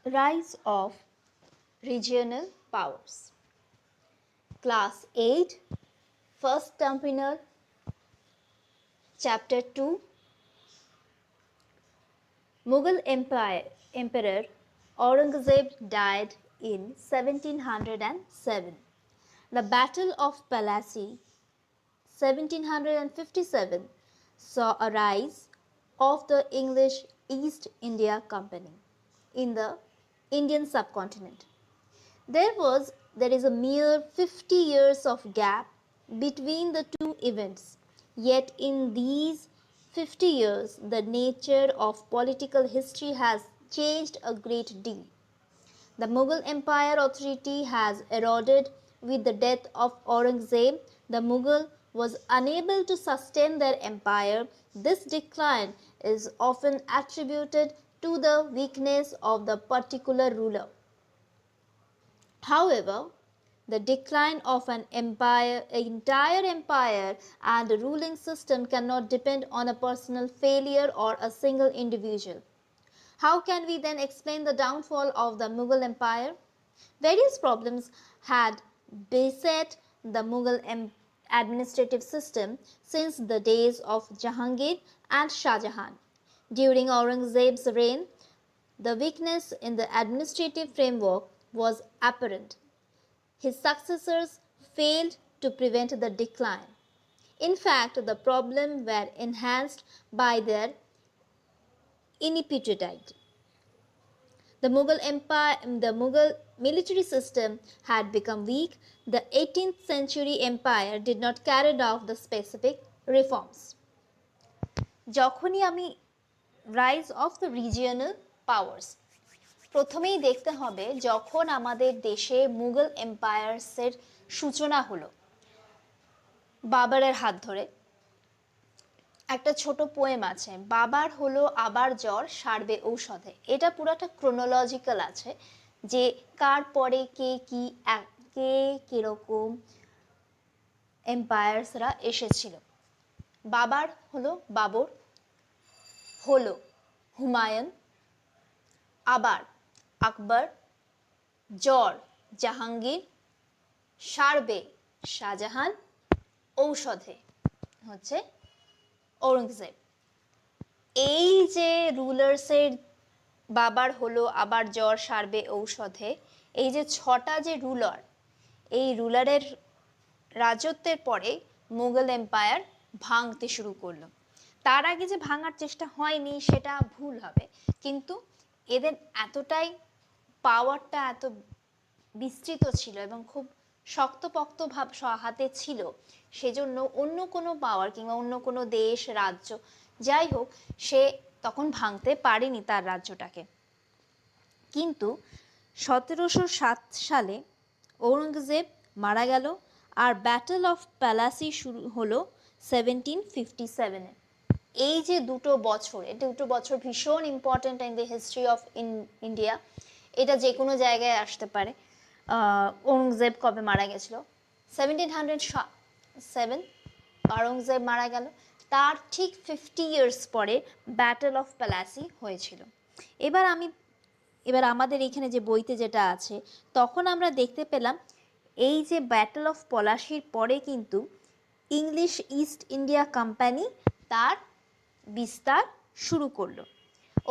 Rise of regional powers. Class 8, First Terminal, Chapter 2. Mughal Emperor Aurangzeb died in 1707. The Battle of Plassey 1757 saw a rise of the English East India Company in the Indian subcontinent. There is a mere 50 years of gap between the two events. Yet in these 50 years, the nature of political history has changed a great deal. The Mughal Empire authority has eroded with the death of Aurangzeb. The Mughal was unable to sustain their empire. This decline is often attributed to the weakness of the particular ruler. However, the decline of an entire empire and a ruling system cannot depend on a personal failure or a single individual. How can we then explain the downfall of the Mughal Empire? Various problems had beset the Mughal administrative system since the days of Jahangir and Shah Jahan. During Aurangzeb's reign, the weakness in the administrative framework was apparent. His successors failed to prevent the decline. In fact, the problems were enhanced by their ineptitude. The Mughal military system had become weak. The 18th century empire did not carry out the specific reforms. যখনই আমি rise of the regional powers, প্রথমেই দেখতে হবে যখন আমাদের দেশে মুঘল এম্পায়ার্সের সূচনা হলো বাবরের হাত ধরে। একটা ছোট পোয়েম আছে, বাবার হলো আবার জ্বর সারবে ঔষধে। এটা পুরোটা ক্রোনোলজিক্যাল আছে যে কার পরে কে কি কে কিরকম এম্পায়ার্সরা এসেছিল। বাবার হলো বাবর, হলো হুমায়ুন, আবার আকবর, জ্বর জাহাঙ্গীর, সারবে শাহজাহান, ঔষধে হচ্ছে ঔরঙ্গজেব। এই যে রুলার্সের বাবার হলো আবার জ্বর সারবে ঔষধে, এই যে ছটা যে রুলার, এই রুলারের রাজত্বের পরে মুঘল এম্পায়ার ভাঙতে শুরু করলো। তার আগে যে ভাঙার চেষ্টা হয়নি সেটা ভুল হবে, কিন্তু এদের এতটাই পাওয়ারটা এত বিস্তৃত ছিল এবং খুব শক্তপোক্ত ভাব হাতে ছিল, সেজন্য অন্য কোনো পাওয়ার কিংবা অন্য কোনো দেশ রাজ্য যাই হোক সে তখন ভাঙতে পারেনি তার রাজ্যটাকে। কিন্তু 1707 সালে ঔরঙ্গজেব মারা গেল আর ব্যাটল অফ প্যালাসি শুরু হলো 1757-এ। এই যে দুটো বছর ভীষণ important in the history of India. এটা যে কোনো জায়গায় আসতে পারে। ঔরঙ্গজেব কবে মারা গেছিল? 1707 ঔরঙ্গজেব মারা গেল, তার ঠিক 50 ইয়ার্স পরে ব্যাটল অফ প্যালাসি হয়েছিল। এবার আমাদের এখানে যে বইতে যেটা আছে, তখন আমরা দেখতে পেলাম এই যে ব্যাটল অফ পলাশির পরে কিন্তু ইংলিশ ইস্ট ইন্ডিয়া কোম্পানি তার বিস্তার শুরু করলো।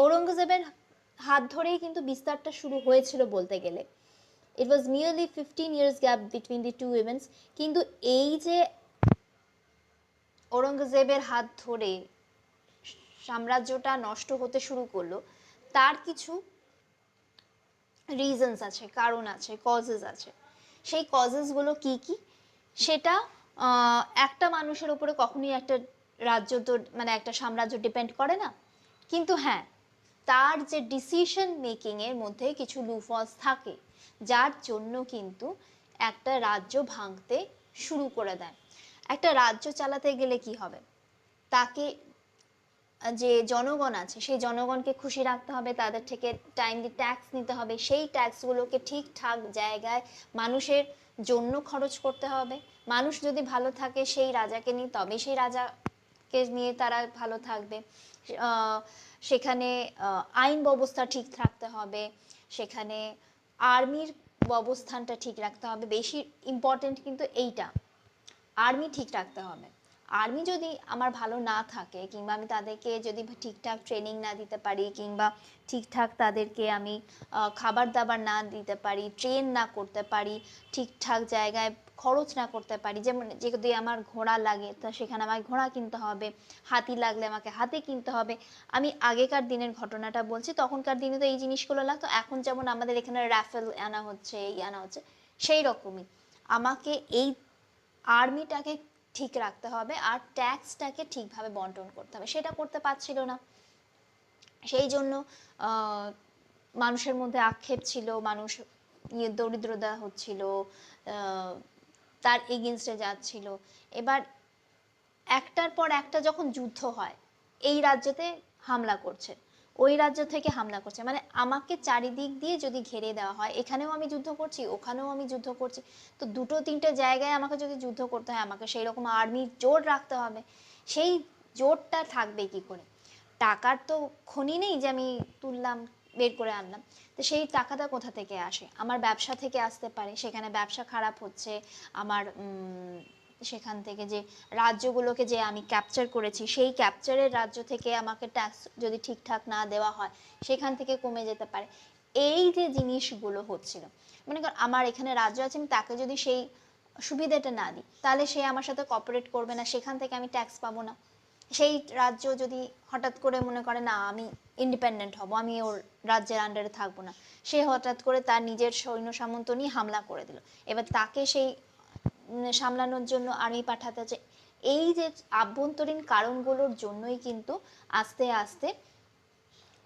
ঔরঙ্গজেবের হাত ধরেই কিন্তু বিস্তারটা শুরু হয়েছিল বলতে গেলে। It was merely 15 years gap between the two events. কিন্তু এই যে ঔরঙ্গজেবের হাত ধরে সাম্রাজ্যটা নষ্ট হতে শুরু করলো, তার কিছু রিজনস আছে, কারণ আছে, কজেস আছে। সেই কজেসগুলো কি কি সেটা একটা মানুষের উপরে কখনোই একটা রাজ্য তো মানে একটা সাম্রাজ্য ডিপেন্ড করে না, কিন্তু হ্যাঁ তার যে ডিসিশন মেকিংয়ের মধ্যে কিছু লুফলস থাকে, যার জন্য কিন্তু একটা রাজ্য ভাঙতে শুরু করে দেয়। একটা রাজ্য চালাতে গেলে কি হবে, তাকে যে জনগণ আছে সেই জনগণকে খুশি রাখতে হবে, তাদের থেকে টাইমলি ট্যাক্স নিতে হবে, সেই ট্যাক্সগুলোকে ঠিকঠাক জায়গায় মানুষের জন্য খরচ করতে হবে। মানুষ যদি ভালো থাকে সেই রাজাকে নিয়ে, তবে সেই রাজা কে নিয়ে তারা ভালো থাকবে, সেখানে আইন ব্যবস্থা ঠিক থাকতে হবে, সেখানে আর্মির অবস্থানটা ঠিক রাখতে হবে। বেশি ইম্পর্টেন্ট কিন্তু এইটা, আর্মি ঠিক রাখতে হবে। আর্মি যদি আমার ভালো না থাকে, কিংবা আমি তাদেরকে যদি ঠিকঠাক ট্রেনিং না দিতে পারি, কিংবা ঠিকঠাক তাদেরকে আমি খাবার দাবার না দিতে পারি, ট্রেন না করতে পারি, ঠিকঠাক জায়গায় খরচ না করতে পারি, যেমন যদি আমার ঘোড়া লাগে তা সেখানে আমাকে ঘোড়া কিনতে হবে, হাতি লাগলে আমাকে হাতি কিনতে হবে। আমি আগেকার দিনের ঘটনাটা বলছি, তখনকার দিনে তো এই জিনিসগুলো লাগতো। এখন যেমন আমাদের এখানে রাফেল আনা হচ্ছে, এই আনা হচ্ছে, সেই রকমই আমাকে এই আর্মিটাকে ঠিক রাখতে হবে, আর ট্যাক্সটাকে ঠিকভাবে বন্টন করতে হবে। সেটা করতে পারছিল না, সেই জন্য মানুষের মধ্যে আক্ষেপ ছিল, মানুষ দরিদ্রতা হচ্ছিল, তার এগেনস্টে যাচ্ছিল। এবার একটার পর একটা যখন যুদ্ধ হয়, এই রাজ্যতে হামলা করছে, ওই রাজ্য থেকে হামলা করছে, মানে আমাকে চারিদিক দিয়ে যদি ঘিরে দেওয়া হয়, এখানেও আমি যুদ্ধ করছি, ওখানেও আমি যুদ্ধ করছি, তো দুটো তিনটে জায়গায় আমাকে যদি যুদ্ধ করতে হয়, আমাকে সেই রকম আর্মির জোট রাখতে হবে। সেই জোটটা থাকবে কি করে? টাকার তো খনি নেই যে আমি তুললাম, বের করে আনলাম। তো সেই টাকাটা কোথা থেকে আসে? আমার ব্যবসা থেকে আসতে পারে, সেখানে ব্যবসা খারাপ হচ্ছে, আমার সেখান থেকে যে রাজ্যগুলোকে যে আমি ক্যাপচার করেছি, সেই ক্যাপচারের রাজ্য থেকে আমাকে ট্যাক্স যদি ঠিকঠাক না দেওয়া হয়, সেখান থেকে কমে যেতে পারে। এই যে জিনিসগুলো হচ্ছিল, মনে কর আমার এখানে রাজ্য আছে, আমি তাকে যদি সেই সুবিধাটা না দিই, তাহলে সে আমার সাথে কোঅপারেট করবে না, সেখান থেকে আমি ট্যাক্স পাবো না। সেই রাজ্য যদি হঠাৎ করে মনে করে না আমি ইন্ডিপেন্ডেন্ট হব, আমি ওর রাজ্যের আন্ডারে থাকবো না, সে হঠাৎ করে তার নিজের সৈন্য সামন্ত নিয়ে হামলা করে দিল, এবার তাকে সেই সামলানোর জন্য আর্মি পাঠাতে হচ্ছে। এই যে আভ্যন্তরীণ কারণগুলোর জন্যই কিন্তু আস্তে আস্তে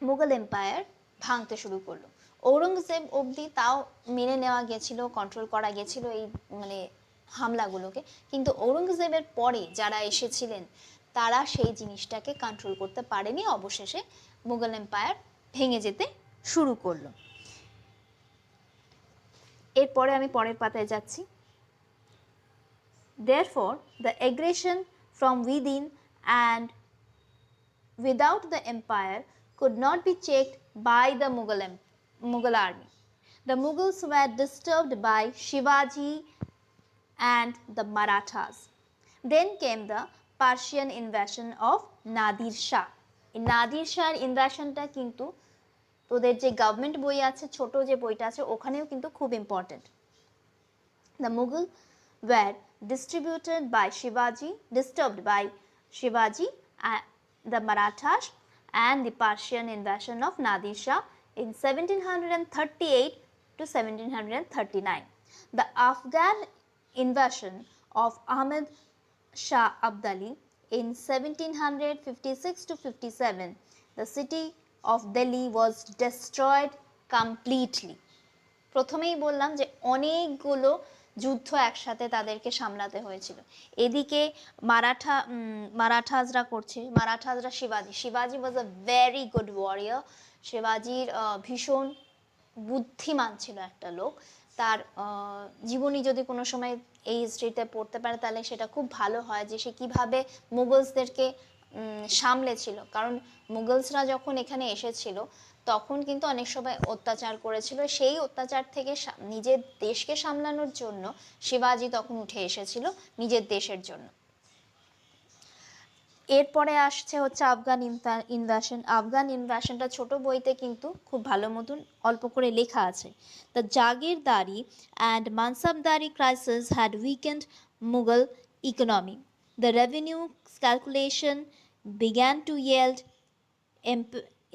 মুঘল এম্পায়ার ভাঙতে শুরু করলো। ঔরঙ্গজেব অবধি তাও মেনে নেওয়া গেছিল, কন্ট্রোল করা গেছিল এই মানে হামলাগুলোকে, কিন্তু ঔরঙ্গজেবের পরে যারা এসেছিলেন তারা সেই জিনিসটাকে কন্ট্রোল করতে পারেনি, অবশেষে মুঘল এম্পায়ার ভেঙে যেতে শুরু করলো। এরপরে আমি পরের পাতায় যাচ্ছি। Therefore, the aggression from within and without the empire could not be checked by the Mughal army. The Mughals were disturbed by Shivaji and the Marathas. Then came the Persian invasion of Nadir Shah. এই নাদির শাহর ইনভেশনটা কিন্তু তোদের যে government বই আছে, ছোট যে বইটা আছে, ওখানেও কিন্তু খুব important. The Mughal were disturbed by Shivaji, the Marathas, and the Persian invasion of Nadir Shah in 1738 to 1739. The Afghan invasion of Ahmed Shah Abdali in 1756 to 57. The city of Delhi was destroyed completely. প্রথমেই বললাম যে অনেকগুলো যুদ্ধ একসাথে তাদেরকে সামলাতে হয়েছিল। এদিকে মারাঠাজরা করছে, মারাঠাজরা শিবাজি ওয়াজ আ ভেরি গুড ওয়ারিয়ার। শিবাজির ভীষণ বুদ্ধিমান ছিল একটা লোক। তার জীবনী যদি কোনো সময় এই হিস্ট্রিতে পড়তে পারে, তাহলে সেটা খুব ভালো হয় যে সে কীভাবে মুঘলসদেরকে সামলেছিল। কারণ মুঘলসরা যখন এখানে এসেছিল, তখন কিন্তু অনেক সময় অত্যাচার করেছিল, সেই অত্যাচার থেকে নিজের দেশকে সামলানোর জন্য শিবাজি তখন উঠে এসেছিল নিজের দেশের জন্য। এরপরে আসছে হচ্ছে আফগান ইনভেশন। আফগান ইনভেশনটা ছোট বইতে কিন্তু খুব ভালো মতন অল্প করে লেখা আছে। The jagirdari and mansabdari crisis had weakened Mughal economy. The revenue calculation began to yield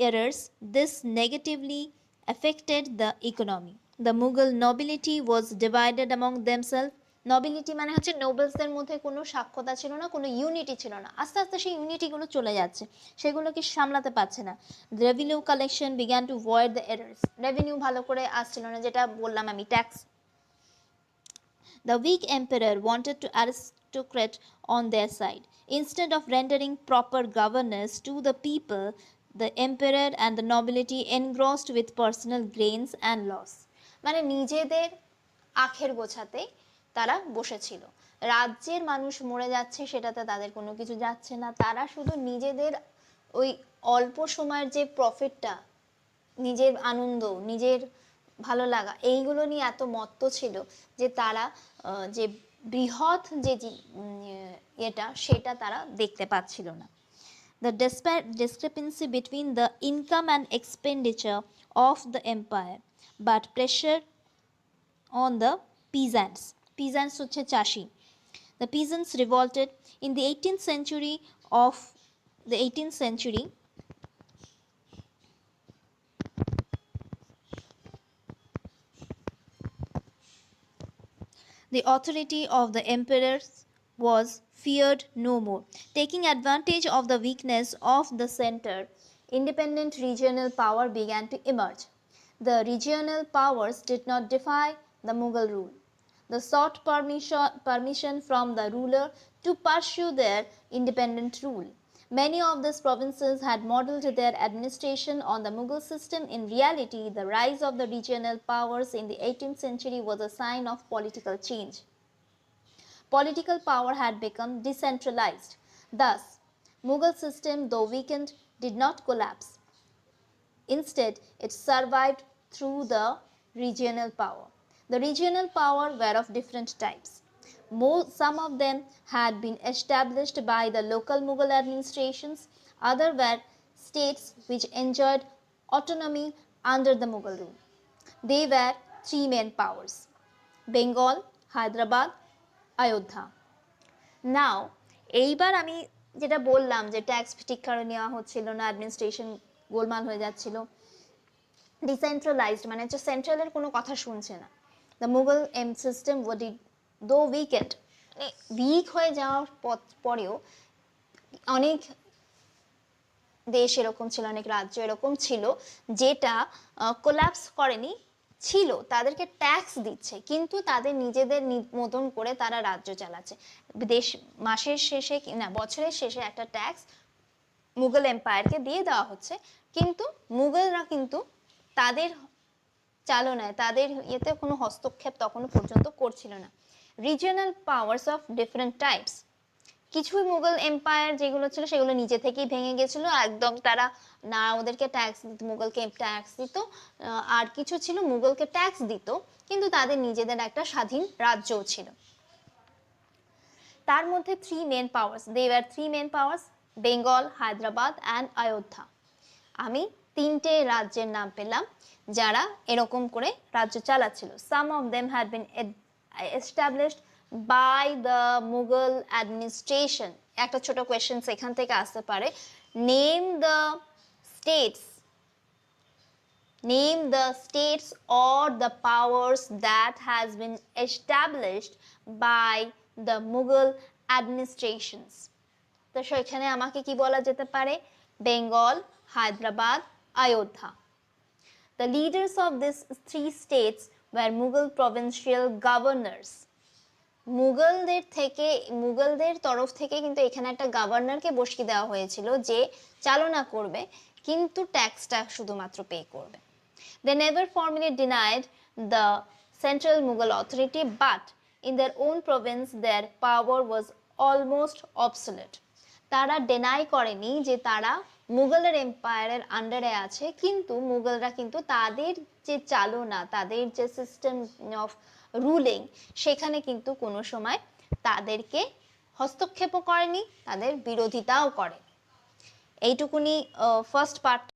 errors. This negatively affected the economy. The Mughal nobility was divided among themselves. নবিলিটি মানে হচ্ছে নোবেলসদের মধ্যে কোনো সাক্ষরতা ছিল না, কোনো ইউনিটি ছিল না। আস্তে আস্তে সেই ইউনিটিগুলো চলে যাচ্ছে, সেগুলোকে সামলাতে পারছে না। Revenue collection began to void the errors. Revenue ভালো করে আসছিল না, যেটা বললাম আমি, tax. The weak emperor wanted to aristocrat on their side. Instead of rendering proper governance to the people, the emperor and the nobility engrossed with personal gains and loss. মানে নিজেদের আখের গোছাতে তারা বসেছিল। রাজ্যের মানুষ মরে যাচ্ছে সেটাতে তাদের কোনো কিছু যাচ্ছে না, তারা শুধু নিজেদের ওই অল্প সময়ের যে প্রফিটটা, নিজের আনন্দ, নিজের ভালো লাগা, এইগুলো নিয়ে এত মত্ত ছিল যে তারা যে বৃহৎ যে এটা সেটা তারা দেখতে পাচ্ছিল না। The discrepancy between the income and expenditure of the empire, but pressure on the peasants. Peasants হচ্ছে চাষি. The peasants revolted in the 18th century of the 18th century. The authority of the emperors was feared no more. Taking advantage of the weakness of the center, independent regional power began to emerge. The regional powers did not defy the Mughal rule. They sought permission from the ruler to pursue their independent rule. Many of these provinces had modeled their administration on the Mughal system. In reality, the rise of the regional powers in the 18th century was a sign of political change. Political power had become decentralized. Thus, Mughal system, though weakened, did not collapse. Instead, it survived through the regional power. The regional power were of different types. Some of them had been established by the local Mughal administrations. Others were states which enjoyed autonomy under the Mughal rule. They were three main powers: Bengal, Hyderabad, Ayodhya. নাও এইবার আমি যেটা বললাম যে tax ঠিক করে নেওয়া হচ্ছিল না, অ্যাডমিনিস্ট্রেশন গোলমাল হয়ে যাচ্ছিল, ডিসেন্ট্রালাইজড মানে হচ্ছে সেন্ট্রালের কোনো কথা শুনছে না। দ্য মুঘল সিস্টেম দো উইকেন্ড, উইক হয়ে যাওয়ার পরেও অনেক দেশ এরকম ছিল, অনেক রাজ্য এরকম ছিল যেটা কোলাপস করেনি, ছিল, তাদেরকে ট্যাক্স দিচ্ছে কিন্তু তাদের নিজেদের মতন করে তারা রাজ্য চালাচ্ছে। দেশ মাসের শেষে না বছরের শেষে একটা ট্যাক্স মুঘল এম্পায়ারকে দিয়ে দেওয়া হচ্ছে, কিন্তু মুঘলরা কিন্তু তাদের চালনায় তাদের ইয়েতে কোনো হস্তক্ষেপ তখনও পর্যন্ত করছিল না। Regional powers of different types, কিছু মুঘল এম্পায়ার যেগুলো ছিল সেগুলো নিজে থেকেই ভেঙে গেছিল, একদম তারা না ওদেরকে ট্যাক্স দিত, মুঘলকে ট্যাক্স দিত, আর কিছু ছিল মুঘলকে ট্যাক্স দিত কিন্তু তাদের নিজেদের একটা স্বাধীন রাজ্যও ছিল। তার মধ্যে three main powers, Bengal, Hyderabad and Ayodhya. আমি তিনটে রাজ্যের নাম পেলাম যারা এরকম করে রাজ্য চালাচ্ছিল। Some of them had been established by the Mughal administration. একটা ছোট কোয়েশ্চেন এখান থেকে আসতে পারে, name the states or the powers that has been established by the Mughal administrations. তো সেখানে আমাকে কি বলা যেতে পারে? Bengal, Hyderabad, Ayodhya. The leaders of these three states were Mughal provincial governors. মুঘলদের তরফ থেকে কিন্তু এখানে একটা গভর্নরকে বসিয়ে দেওয়া হয়েছিল যে চালনা করবে কিন্তু ট্যাক্সটা শুধুমাত্র পে করবে। They never formally denied the central Mughal authority, but in their own province their power was almost obsolete. তারা ডেনাই করেনি যে তারা মুঘলের এম্পায়ারের আন্ডারে আছে, কিন্তু মুঘলরা কিন্তু তাদের যে চালনা, তাদের যে সিস্টেম অফ রুলিং, সেখানে কিন্তু কোনো সময় তাদেরকে হস্তক্ষেপও করেনি, তাদের বিরোধিতাও করে। এইটুকুনি ফার্স্ট পার্ট।